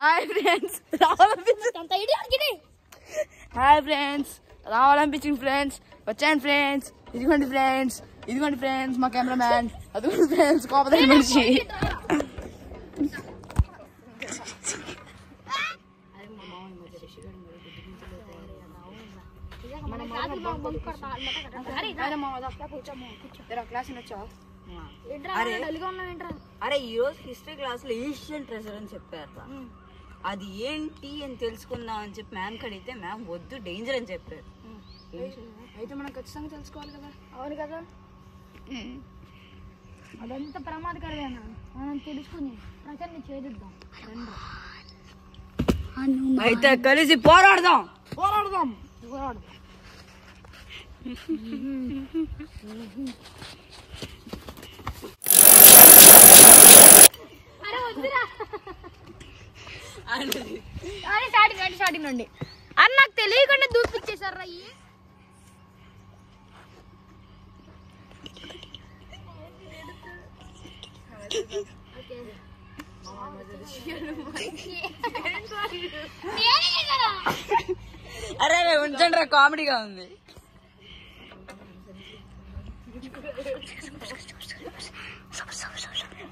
Hi friends, రావాలనిపించింది friends, వచ్చాను friends. ఇదిగోండి friends మా కెమెరామ్యాన్. అదిగోండి ఫ్రెండ్స్ కోపదైన మనిషి. అరే ఈ రోజు హిస్టరీ క్లాస్ లో ఏషియన్ ట్రెజర్ అని చెప్పారు. అది ఏంటి అని తెలుసుకుందాం అని చెప్పి మ్యామ్ కడిగితే మ్యామ్ వద్దు డేంజర్ అని చెప్పారు. అయితే మనం ఖచ్చితంగా తెలుసుకోవాలి కదా. అవును కదా, అదంతా ప్రమాదకరమేనా, మనం తెలుసుకుని ప్రజల్ని చేద్దాం. అయితే కలిసి పోరాడదాం. స్టార్టింగ్ నుండి అని నాకు తెలియకుండా దూపిచ్చేసారు అయ్యి. అరే ఉంచండి రా, కామెడీగా ఉంది.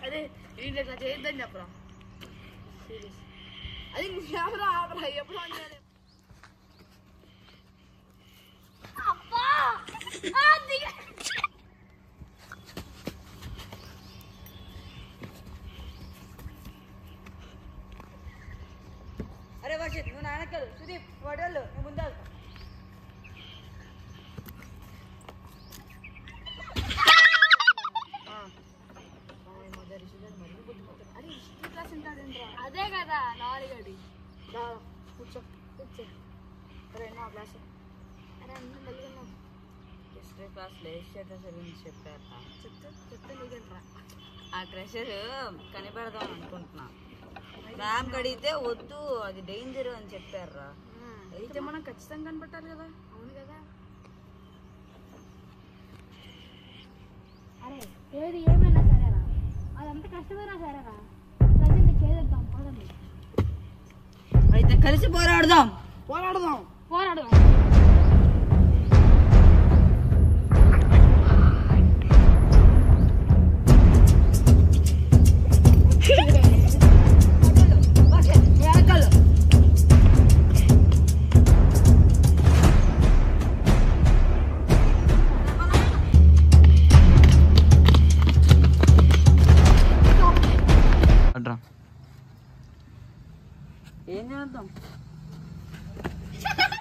అదే ఇట్లా చేయొద్దని చెప్పరా. అది ఎప్పుడు అరే వర్షిత్ నువ్వు నాన్నకలు, సుదీప్ వడలు నువ్వు ముందు. అదే కదా నాలుగడి. కూర్చో. అరే నా క్లాస్ హిస్టరీ క్లాస్ లో ఏషియన్ ట్రెజర్ గురించి చెప్పారు. చెప్తే నీకంటరా. ఆ ట్రెజర్ కనిపెడదాం అనుకుంటున్నా. మ్యామ్ కడిగితే వద్దు అది డేంజర్ అని చెప్పారా. అయితే మనం ఖచ్చితంగా కనిపెట్టాలి కదా. అవును కదా. అరే ఏది ఏమైనా సరేరా, అదంతా కష్టమైనా సరేరా, ప్రజల్ని చేద్దాం. పదండి, అయితే కలిసి పోరాడదాం. పోరాడదాం. ఏం చేద్దాం?